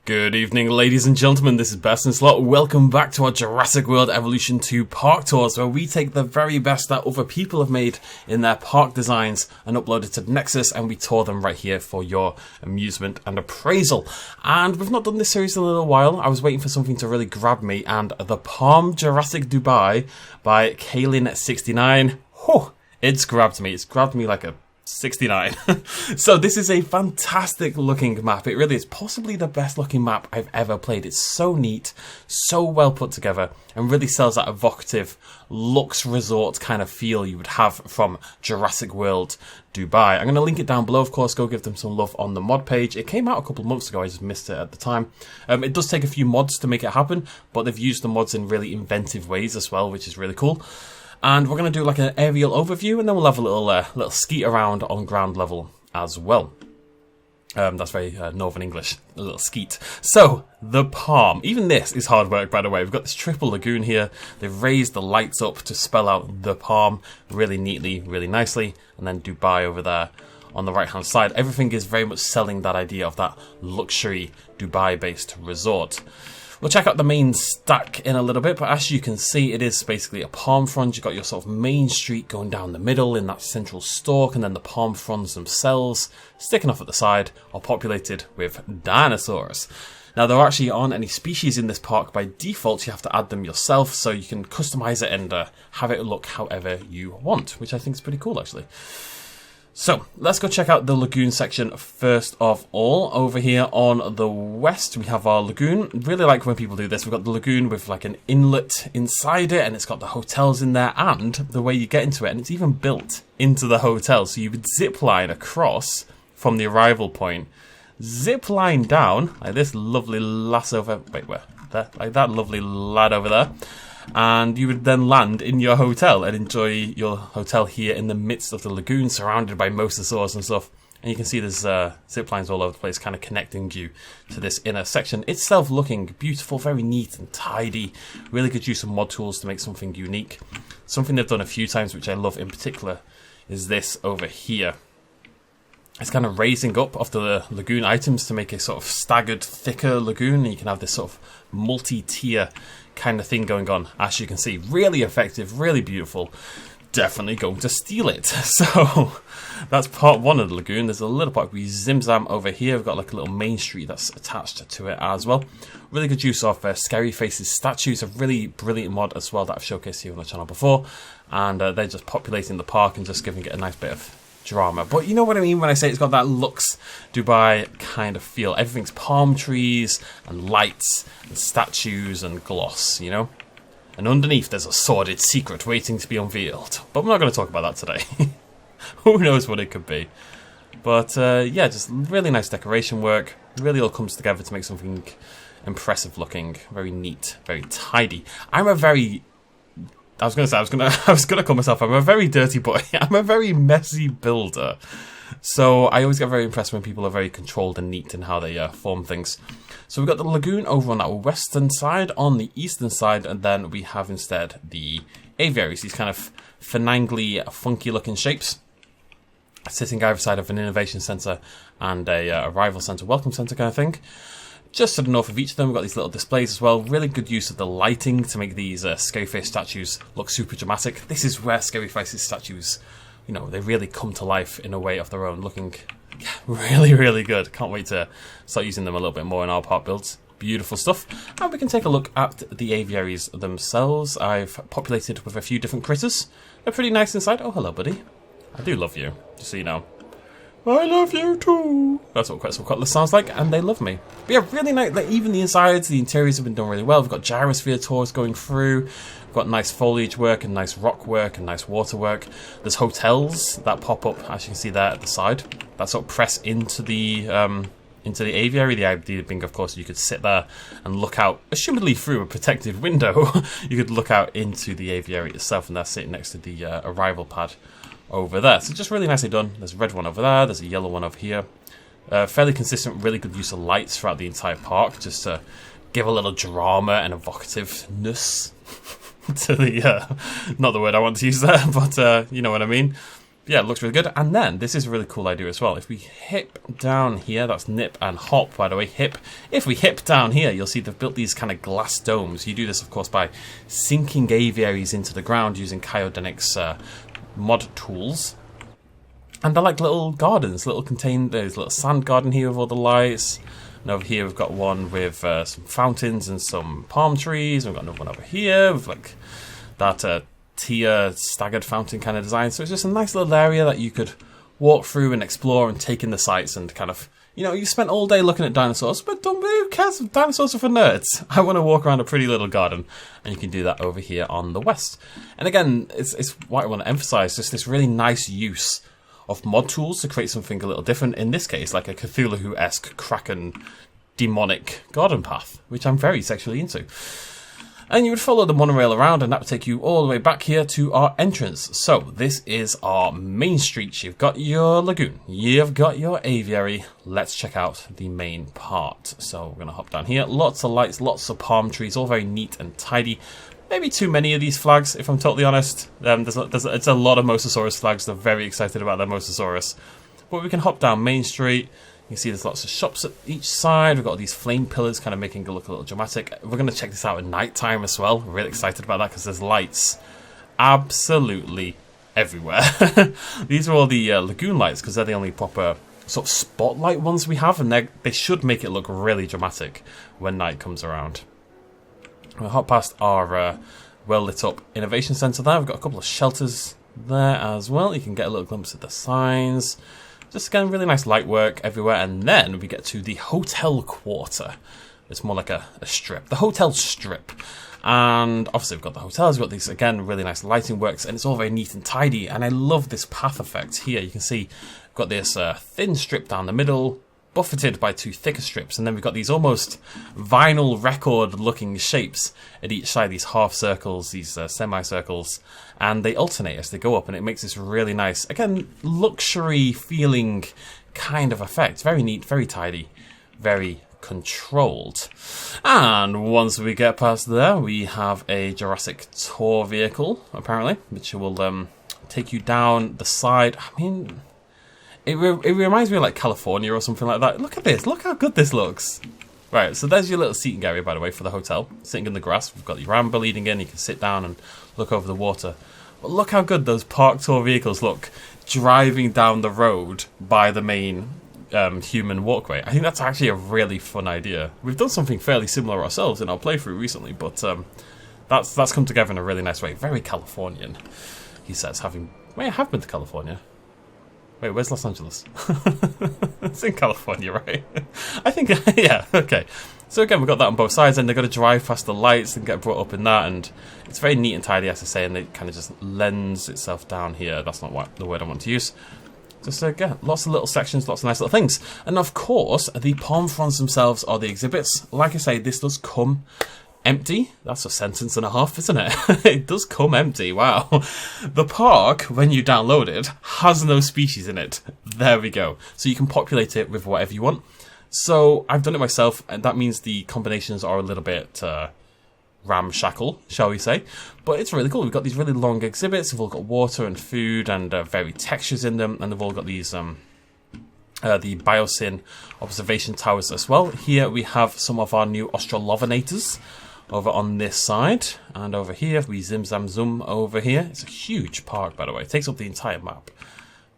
Good evening, ladies and gentlemen, this is BestInSlot. Welcome back to our Jurassic World Evolution 2 park tours, where we take the very best that other people have made in their park designs and upload it to the Nexus, and we tour them right here for your amusement and appraisal. And we've not done this series in a little while. I was waiting for something to really grab me, and the Palm Jurassic Dubai by Kaylin69, it's grabbed me. It's grabbed me like a 69. So this is a fantastic looking map. It really is possibly the best looking map I've ever played. It's so neat, so well put together, and really sells that evocative luxe resort kind of feel you would have from Jurassic World Dubai. I'm going to link it down below, of course. Go give them some love on the mod page. It came out a couple of months ago. I just missed it at the time. It does take a few mods to make it happen, but they've used the mods in really inventive ways as well, which is really cool. And we're going to do like an aerial overview, and then we'll have a little skeet around on ground level as well. That's very Northern English, a little skeet. So, the Palm. Even this is hard work, by the way. We've got this triple lagoon here. They've raised the lights up to spell out the Palm really neatly, really nicely. And then Dubai over there on the right-hand side. Everything is very much selling that idea of that luxury Dubai-based resort. We'll check out the main stack in a little bit, but as you can see, it is basically a palm frond. You've got your sort of main street going down the middle in that central stalk, and then the palm fronds themselves sticking off at the side are populated with dinosaurs. Now, there actually aren't any species in this park by default. You have to add them yourself, so you can customize it and have it look however you want, which I think is pretty cool, actually. So, let's go check out the lagoon section first of all. Over here on the west, we have our lagoon. Really like when people do this. We've got the lagoon with like an inlet inside it, and it's got the hotels in there, and the way you get into it, and it's even built into the hotel. So you would zip line across from the arrival point, zip line down, like this lovely lass over, wait, where? There, like that lovely lad over there. And you would then land in your hotel and enjoy your hotel here in the midst of the lagoon, surrounded by mosasaurs and stuff. And you can see there's zip lines all over the place, kind of connecting you to this inner section. Itself looking beautiful, very neat and tidy. Really good use of mod tools to make something unique. Something they've done a few times, which I love in particular, is this over here. It's kind of raising up of the lagoon items to make a sort of staggered, thicker lagoon. And you can have this sort of multi-tier kind of thing going on, as you can see. Really effective, really beautiful. Definitely going to steal it. So that's part one of the lagoon. There's a little part we zim-zam over here. We've got like a little main street that's attached to it as well. Really good use of Scary Faces statues. A really brilliant mod as well that I've showcased here on the channel before. And they're just populating the park and just giving it a nice bit of drama. But you know what I mean when I say it's got that luxe Dubai kind of feel. Everything's palm trees and lights and statues and gloss, you know? And underneath there's a sordid secret waiting to be unveiled. But we're not going to talk about that today. Who knows what it could be. But yeah, just really nice decoration work. Really all comes together to make something impressive looking. Very neat, very tidy. I was gonna call myself, I'm a very dirty boy. I'm a very messy builder. So I always get very impressed when people are very controlled and neat in how they form things. So we've got the lagoon over on that western side. On the eastern side, and then we have instead the aviaries, these kind of finangly, funky looking shapes, sitting either side of an innovation centre and a arrival centre, welcome centre kind of thing. Just to the north of each of them, we've got these little displays as well. Really good use of the lighting to make these Scary Face statues look super dramatic. This is where Scary Faces statues, you know, they really come to life in a way of their own, looking really, really good. Can't wait to start using them a little bit more in our park builds. Beautiful stuff. And we can take a look at the aviaries themselves. I've populated with a few different critters. They're pretty nice inside. Oh, hello, buddy. I do love you, just so you know. I love you too. That's what Quetzalcoatl sounds like, and they love me. But yeah, really nice. Like, even the insides, the interiors have been done really well. We've got gyrosphere tours going through. We've got nice foliage work and nice rock work and nice water work. There's hotels that pop up, as you can see there at the side, that sort of press into the aviary. The idea being, of course, you could sit there and look out, assumedly through a protected window. You could look out into the aviary itself, and that's sitting next to the arrival pad over there. So just really nicely done. There's a red one over there, there's a yellow one over here. Fairly consistent, really good use of lights throughout the entire park, just to give a little drama and evocativeness to the, not the word I want to use there, but you know what I mean. yeah, it looks really good. And then, this is a really cool idea as well. If we hip down here, that's nip and hop, by the way, hip. If we hip down here, you'll see they've built these kind of glass domes. You do this, of course, by sinking aviaries into the ground using Cryogenics mod tools. And they're like little gardens, there's a little sand garden here with all the lights. And over here we've got one with some fountains and some palm trees. And we've got another one over here with like that tier staggered fountain kind of design. So it's just a nice little area that you could walk through and explore and take in the sights and kind of, you know, you spent all day looking at dinosaurs, but who cares if dinosaurs are for nerds? I want to walk around a pretty little garden, and you can do that over here on the west. And again, it's what I want to emphasize, just this really nice use of mod tools to create something a little different. In this case, like a Cthulhu-esque Kraken demonic garden path, which I'm very sexually into. And you would follow the monorail around, and that would take you all the way back here to our entrance. So, this is our main street. You've got your lagoon. You've got your aviary. Let's check out the main part. So, we're going to hop down here. Lots of lights, lots of palm trees, all very neat and tidy. Maybe too many of these flags, if I'm totally honest. It's a lot of Mosasaurus flags. They're very excited about their Mosasaurus. But we can hop down Main Street. You can see there's lots of shops at each side. We've got all these flame pillars kind of making it look a little dramatic. We're going to check this out at night time as well. We're really excited about that because there's lights absolutely everywhere. These are all the lagoon lights because they're the only proper sort of spotlight ones we have. And they should make it look really dramatic when night comes around. We'll hop past our well lit up innovation centre there. We've got a couple of shelters there as well. You can get a little glimpse of the signs. Just again, really nice light work everywhere. And then we get to the hotel quarter. It's more like a strip. The hotel strip. And obviously we've got the hotels. We've got these, again, really nice lighting works. And it's all very neat and tidy. And I love this path effect here. You can see we've got this thin strip down the middle, buffeted by two thicker strips, and then we've got these almost vinyl record looking shapes at each side, these half circles, these semicircles, and they alternate as they go up, and it makes this really nice, again, luxury feeling kind of effect. Very neat, very tidy, very controlled. And once we get past there, we have a Jurassic tour vehicle, apparently, which will take you down the side. I mean, It reminds me of like California or something like that. Look at this. Look how good this looks. Right, so there's your little seating area, by the way, for the hotel. Sitting in the grass. We've got your amber leading in. You can sit down and look over the water. But look how good those park tour vehicles look driving down the road by the main human walkway. I think that's actually a really fun idea. We've done something fairly similar ourselves in our playthrough recently, but that's come together in a really nice way. Very Californian, he says, having... Wait, I have been to California. Wait, where's Los Angeles? It's in California, right? I think, yeah, okay. So again, we've got that on both sides, and they've got to drive past the lights and get brought up in that, and it's very neat and tidy, as I say, and it kind of just lends itself down here. That's not the word I want to use. Just, again, lots of little sections, lots of nice little things. And of course, the palm fronds themselves are the exhibits. Like I say, this does come empty. That's a sentence and a half, isn't it? It does come empty. Wow. The park, when you download it, has no species in it. There we go. So you can populate it with whatever you want. So I've done it myself, and that means the combinations are a little bit ramshackle, shall we say. But it's really cool. We've got these really long exhibits. They've all got water and food and varied textures in them, and they've all got these the Biosyn observation towers as well. Here we have some of our new Australovenators over on this side, and over here we zim zam zoom over here. It's a huge park, by the way. It takes up the entire map.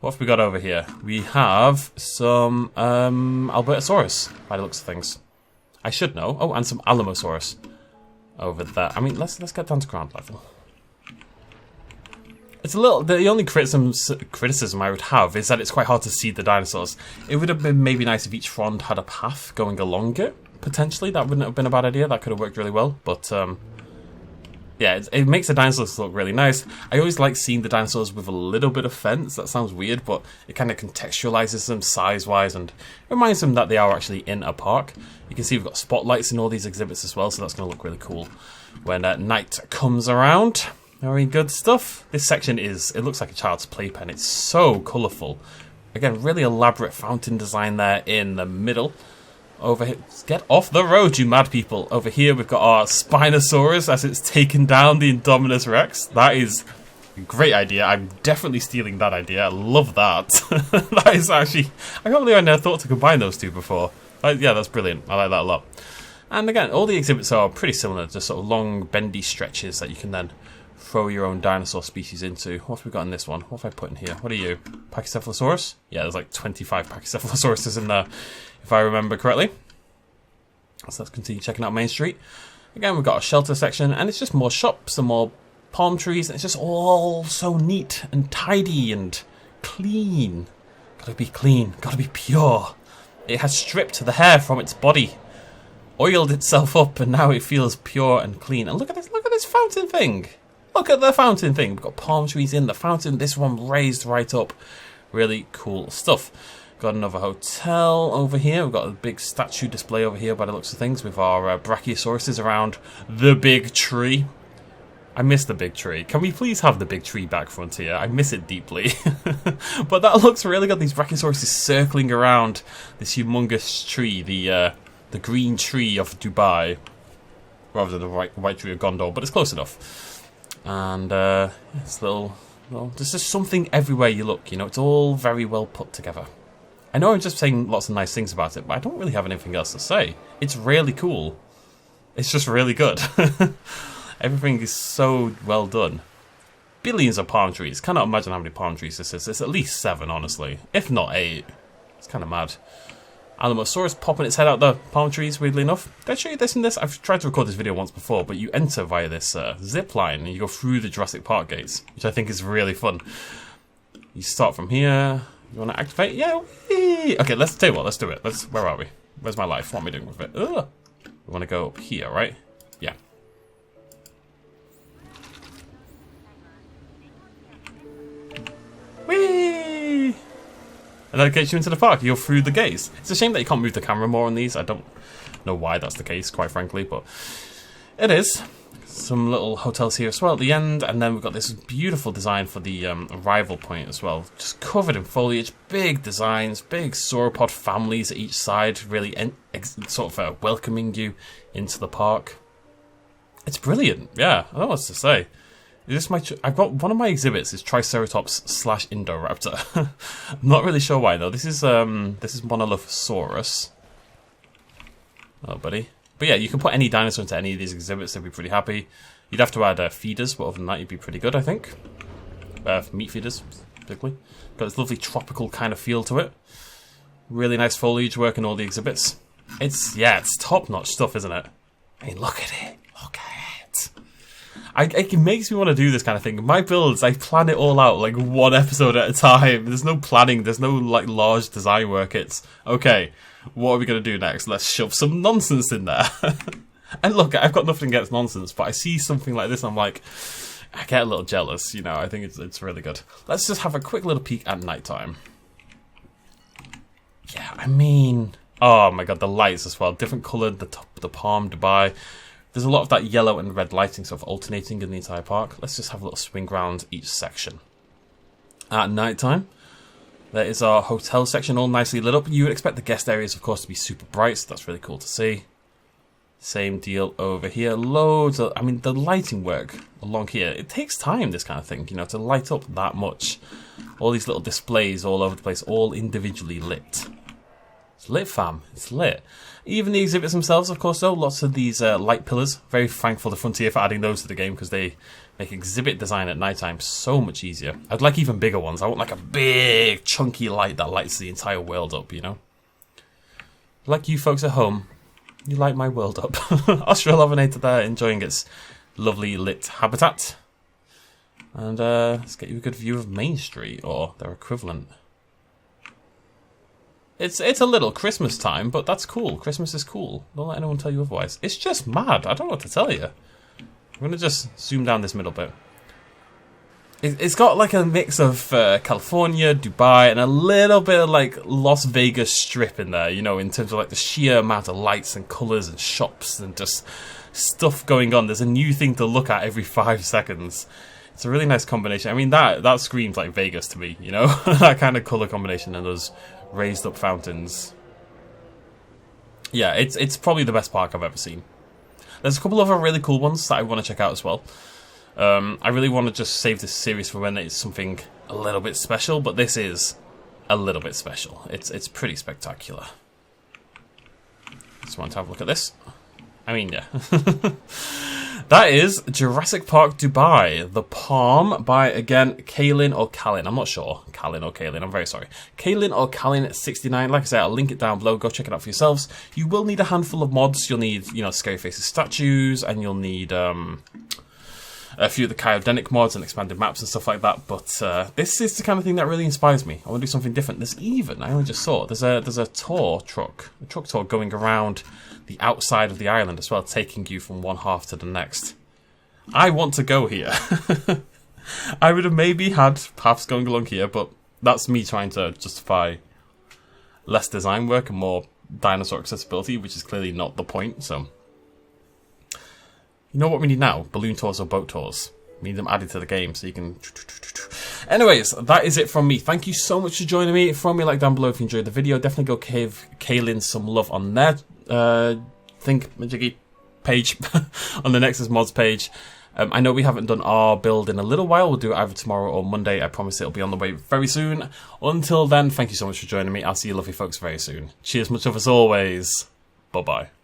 What have we got over here? We have some Albertosaurus, by the looks of things. I should know. Oh, and some Alamosaurus over there. I mean, let's get down to ground level. It's a little... The only criticism I would have is that it's quite hard to see the dinosaurs. It would have been maybe nice if each frond had a path going along it. Potentially, that wouldn't have been a bad idea. That could have worked really well. But, yeah, it makes the dinosaurs look really nice. I always like seeing the dinosaurs with a little bit of fence. That sounds weird, but it kind of contextualizes them size-wise and reminds them that they are actually in a park. You can see we've got spotlights in all these exhibits as well, so that's going to look really cool when night comes around. Very good stuff. This section is... It looks like a child's playpen. It's so colourful. Again, really elaborate fountain design there in the middle. Over here, get off the road, you mad people. Over here, we've got our Spinosaurus as it's taken down the Indominus Rex. That is Great idea. I'm definitely stealing that idea. I love that. That is actually... I can't believe I never thought to combine those two before. Yeah, that's brilliant. I like that a lot. And again, all the exhibits are pretty similar. Just sort of long, bendy stretches that you can then throw your own dinosaur species into. What have we got in this one? What have I put in here? What are you? Pachycephalosaurus? Yeah, there's like 25 Pachycephalosauruses in there, if I remember correctly. So let's continue checking out Main Street. Again, we've got a shelter section, and it's just more shops and more palm trees, and it's just all so neat and tidy and clean. Gotta be clean, gotta be pure. It has stripped the hair from its body, oiled itself up, and now it feels pure and clean. And look at this fountain thing. Look at the fountain thing. We've got palm trees in the fountain, this one raised right up. Really cool stuff. Got another hotel over here. We've got a big statue display over here by the looks of things with our brachiosauruses around the big tree. I miss the big tree. Can we please have the big tree back front here? I miss it deeply. But that looks really good. These brachiosauruses circling around this humongous tree, the green tree of Dubai, rather than the white tree of Gondor, but it's close enough. And it's little, there's just something everywhere you look. You know, it's all very well put together. I know I'm just saying lots of nice things about it, but I don't really have anything else to say. It's really cool. It's just really good. Everything is so well done. Billions of palm trees. Cannot imagine how many palm trees this is. It's at least 7, honestly. If not 8. It's kind of mad. Alamosaurus popping its head out the palm trees, weirdly enough. Did I show you this and this? I've tried to record this video once before, but you enter via this zip line and you go through the Jurassic Park gates, which I think is really fun. You start from here. You want to activate? Yeah. Whee! Okay, let's tell you what. Let's do it. Where are we? Where's my life? What am I doing with it? Ugh. We want to go up here, right? Yeah. Whee! And that gets you into the park. You're through the gates. It's a shame that you can't move the camera more on these. I don't know why that's the case, quite frankly, but it is. Some little hotels here as well at the end, and then we've got this beautiful design for the arrival point as well. Just covered in foliage, big designs, big sauropod families at each side, really sort of welcoming you into the park. It's brilliant, yeah, I don't know what to say. I've got one of my exhibits is Triceratops / Indoraptor. I'm not really sure why though. This is Monolithosaurus. Oh, buddy. But yeah, you can put any dinosaur into any of these exhibits, they'd be pretty happy. You'd have to add feeders, but other than that, you'd be pretty good, I think. Meat feeders, particularly. Got this lovely tropical kind of feel to it. Really nice foliage work in all the exhibits. It's top-notch stuff, isn't it? I mean, look at it. Look at it. It makes me want to do this kind of thing. My builds, I plan it all out, like one episode at a time. There's no planning, there's no like large design work. It's, okay, what are we going to do next? Let's shove some nonsense in there. And look, I've got nothing against nonsense, but I see something like this, I'm like, I get a little jealous, you know, I think it's really good. Let's just have a quick little peek at nighttime. Yeah, I mean, oh my god, the lights as well, different coloured, the palm Dubai. There's a lot of that yellow and red lighting sort of alternating in the entire park. Let's just have a little swing around each section. At nighttime, there is our hotel section all nicely lit up. You would expect the guest areas, of course, to be super bright, so that's really cool to see. Same deal over here. Loads of, I mean, the lighting work along here, it takes time, this kind of thing, you know, to light up that much. All these little displays all over the place, all individually lit. It's lit, fam. It's lit. Even the exhibits themselves, of course, though, lots of these light pillars. Very thankful to Frontier for adding those to the game because they make exhibit design at nighttime so much easier. I'd like even bigger ones. I want like a big, chunky light that lights the entire world up, you know? Like you folks at home, you light my world up. Australovenator there, enjoying its lovely lit habitat. And let's get you a good view of Main Street, or their equivalent. It's a little Christmas time, but that's cool. Christmas is cool. Don't let anyone tell you otherwise. It's just mad. I don't know what to tell you. I'm going to just zoom down this middle bit. It's got like a mix of California, Dubai, and a little bit of like Las Vegas Strip in there, you know, in terms of like the sheer amount of lights and colours and shops and just stuff going on. There's a new thing to look at every 5 seconds. It's a really nice combination. I mean, that screams like Vegas to me, you know? That kind of colour combination and those raised up fountains. Yeah, it's probably the best park I've ever seen. There's a couple of other really cool ones that I want to check out as well. I really want to just save this series for when it's something a little bit special, but this is a little bit special. It's pretty spectacular. Just want to have a look at this. I mean, yeah. That is Jurassic Park Dubai, The Palm by, again, Kaylin or Kalin. I'm not sure. Kalin or Kaylin. I'm very sorry. Kaylin or Kalin69. Like I said, I'll link it down below. Go check it out for yourselves. You will need a handful of mods. You'll need, you know, Scary Faces statues, and you'll need a few of the cryogenic mods and expanded maps and stuff like that. But this is the kind of thing that really inspires me. I want to do something different. There's even, I only just saw it, there's a tour truck, a truck tour going around the outside of the island as well, taking you from one half to the next. I want to go here. I would have maybe had paths going along here, but that's me trying to justify less design work and more dinosaur accessibility, which is clearly not the point. So, you know what we need now? Balloon tours or boat tours. We need them added to the game so you can... Anyways, that is it from me. Thank you so much for joining me. Throw me a like down below if you enjoyed the video. Definitely go give Kaylin some love on their Majiggy page, on the Nexus Mods page. I know we haven't done our build in a little while. We'll do it either tomorrow or Monday. I promise it'll be on the way very soon. Until then, thank you so much for joining me. I'll see you lovely folks very soon. Cheers, much love as always. Bye-bye.